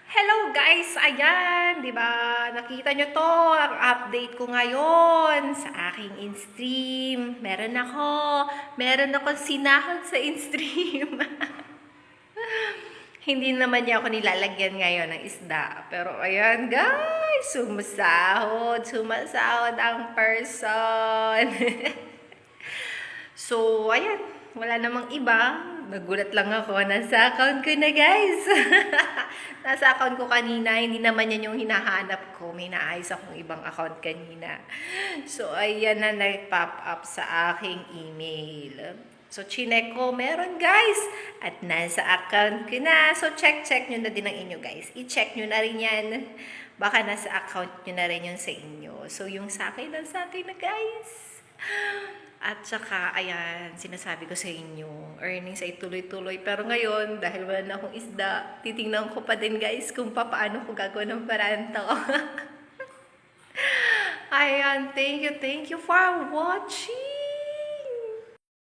Hello guys! Ayan, 'di ba? Nakita nyo 'to, ang update ko ngayon sa aking in-stream. Meron ako sinahod sa in-stream. Hindi naman niya ako nilalagyan ngayon ng isda. Pero ayan guys, sumasahod ang person. So, ayan, wala namang iba. Nagulat lang ako. Nasa account ko na, guys. Nasa account ko kanina. Hindi naman yan yung hinahanap ko. May naayos akong ibang account kanina. So, ayan na nag-pop up sa aking email. So, chinek ko. Meron, guys. At nasa account ko na. So, check nyo na din ang inyo, guys. I-check nyo na rin yan. Baka nasa account nyo na rin yun sa inyo. So, yung sa akin na, guys. At saka, ayan, sinasabi ko sa inyo, earnings ay tuloy-tuloy. Pero ngayon, dahil wala na akong isda, titingnan ko pa din guys kung paano ko gagawin ng paraan to. Ayan, thank you for watching.